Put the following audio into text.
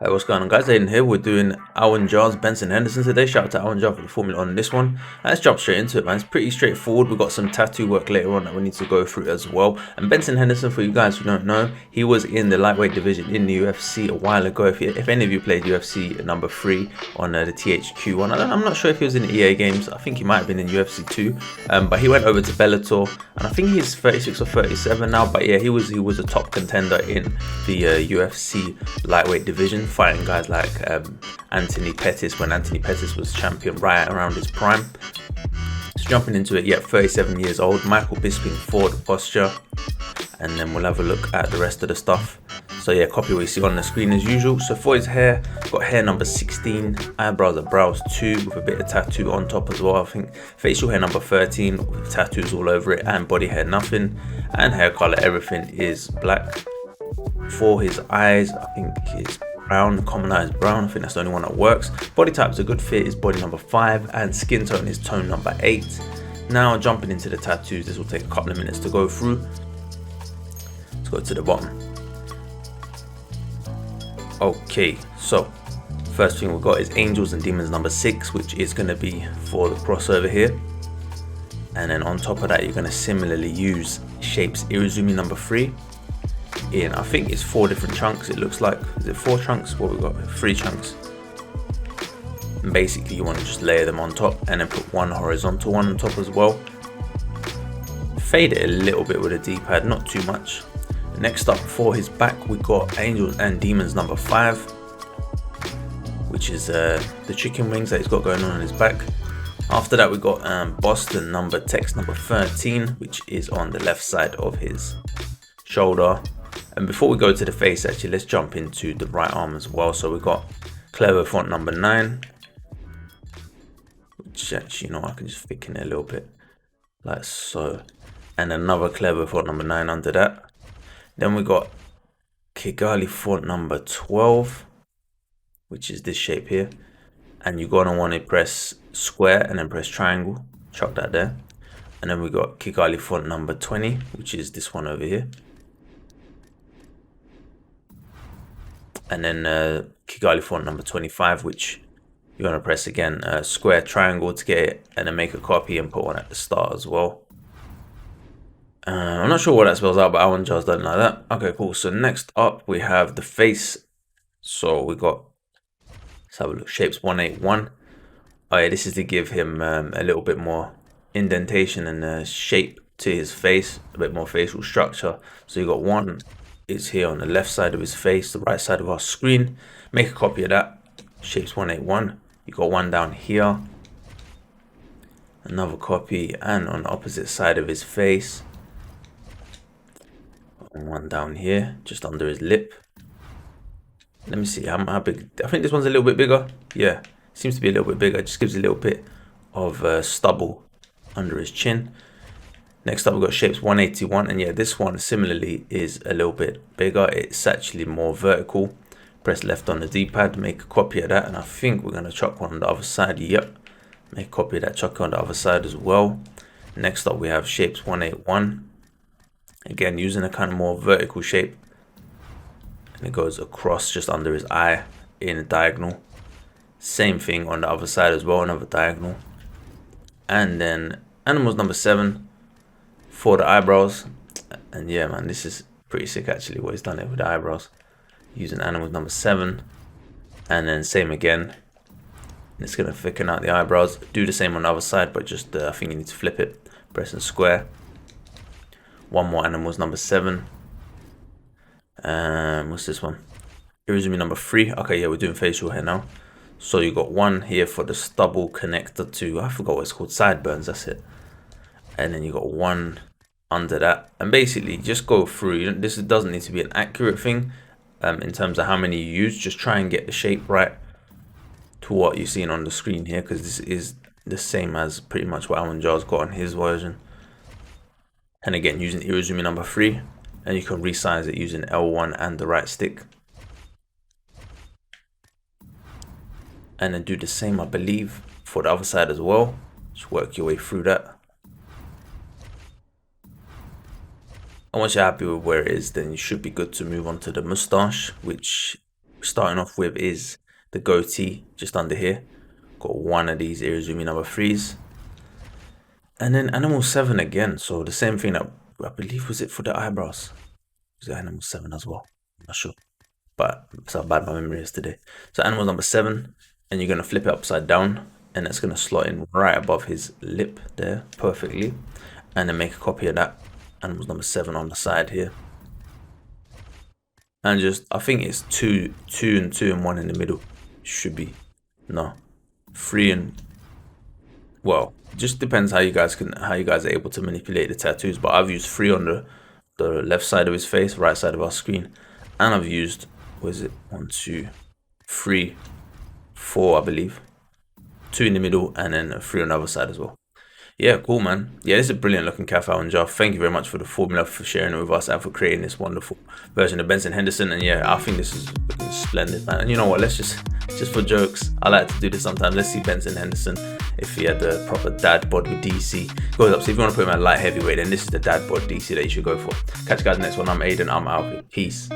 Hey, what's going on, guys? Aiden here. We're doing AwnJah's Benson Henderson today. Shout out to AwnJah for the formula on this one. Let's jump straight into it, man. It's pretty straightforward. We've got some tattoo work later on that we need to go through as well. And Benson Henderson, for you guys who don't know, he was in the lightweight division in the UFC a while ago. If any of you played UFC number 3 on the THQ one, I'm not sure if he was in EA games. I think he might have been in UFC 2. But he went over to Bellator, and I think he's 36 or 37 now. But yeah, he was a top contender in the UFC lightweight division, fighting guys like Anthony Pettis when Anthony Pettis was champion right around his prime. So jumping into it, 37 years old. Michael Bisping for the posture, and then we'll have a look at the rest of the stuff. So yeah, copy what you see on the screen as usual. So for his hair, got hair number 16, eyebrows are brows 2 with a bit of tattoo on top as well. I think facial hair number 13 with tattoos all over it, and body hair nothing, and hair color everything is black. For his eyes, I think it's brown, common eyes brown. I think that's the only one that works. Body type's a good fit, is body number 5, and skin tone is tone number 8. Now jumping into the tattoos, this will take a couple of minutes to go through. Let's go to the bottom. Okay, so first thing we've got is Angels and Demons number 6, which is going to be for the crossover here. And then on top of that, you're going to similarly use Shapes Irizumi number 3. In, I think it's 4 different chunks. It looks like, is it 4 chunks? What we got? 3 chunks. And basically you want to just layer them on top and then put one horizontal one on top as well. Fade it a little bit with a D-pad, not too much. Next up, for his back, we got Angels and Demons number 5, which is the chicken wings that he's got going on his back. After that, we got Boston text number 13, which is on the left side of his shoulder. And before we go to the face, actually, let's jump into the right arm as well. So we got Clever font number 9, which actually, you know, I can just thicken it a little bit like so, and another Clever font number 9 under that. Then we got Kigali font number 12, which is this shape here, and you're gonna want to press square and then press triangle, chuck that there. And then we got Kigali font number 20, which is this one over here. And then Kigali font number 25, which you're going to press again square triangle to get it, and then make a copy and put one at the start as well. I'm not sure what that spells out, but AwnJah's done like that. Okay, cool. So next up we have the face. So we got, let's have a look, Shapes 181. Oh yeah, this is to give him a little bit more indentation and shape to his face, a bit more facial structure. So you got one is here on the left side of his face, the right side of our screen. Make a copy of that, Shapes 181. You got one down here, another copy, and on the opposite side of his face, and one down here just under his lip. Let me see how big. I think this one's a little bit bigger. Yeah, seems to be a little bit bigger. It just gives a little bit of stubble under his chin. Next up, we've got Shapes 181, and yeah, this one similarly is a little bit bigger. It's actually more vertical. Press left on the D-pad, make a copy of that, and I think we're going to chuck one on the other side. Yep, make a copy of that, chuck it on the other side as well. Next up, we have Shapes 181. Again, using a kind of more vertical shape, and it goes across just under his eye in a diagonal. Same thing on the other side as well, another diagonal. And then Animals number 7. For the eyebrows, and yeah, man, this is pretty sick actually what he's done it with the eyebrows, using Animals number 7, and then same again. It's gonna thicken out the eyebrows. Do the same on the other side, but just I think you need to flip it, pressing square. One more Animals number 7. What's this one? Irizumi number 3. Okay, yeah, we're doing facial hair now. So you got one here for the stubble connector to, I forgot what it's called, sideburns. That's it. And then you got one under that, and basically just go through. This doesn't need to be an accurate thing in terms of how many you use. Just try and get the shape right to what you're seeing on the screen here, because this is the same as pretty much what AwnJah's got on his version. And again, using Irizumi number 3, and you can resize it using L1 and the right stick. And then do the same, I believe, for the other side as well. Just work your way through that. And once you're happy with where it is, then you should be good to move on to the mustache, which starting off with is the goatee just under here. Got one of these Irizumi number 3s. And then Animal 7 again. So the same thing that I believe was it for the eyebrows. Was it Animal 7 as well? I'm not sure. But that's how bad my memory is today. So Animal number 7. And you're going to flip it upside down. And it's going to slot in right above his lip there perfectly. And then make a copy of that. Animals number 7 on the side here. And just, I think it's 2 and 2 and 1 in the middle. Should be. No. 3 and, well, just depends how you guys are able to manipulate the tattoos. But I've used 3 on the left side of his face, right side of our screen. And I've used, what is it? 1, 2, 3, 4, I believe. 2 in the middle and then 3 on the other side as well. Yeah, cool, man. Yeah, this is a brilliant looking CAF AwnJah. Thank you very much for the formula, for sharing it with us, and for creating this wonderful version of Benson Henderson. And yeah, I think this is looking splendid, man. And you know what? Let's just for jokes, I like to do this sometimes. Let's see Benson Henderson if he had the proper dad bod with DC. Goes up. So if you want to put him at light heavyweight, then this is the dad bod DC that you should go for. Catch you guys next one. I'm Aiden. I'm out. Peace.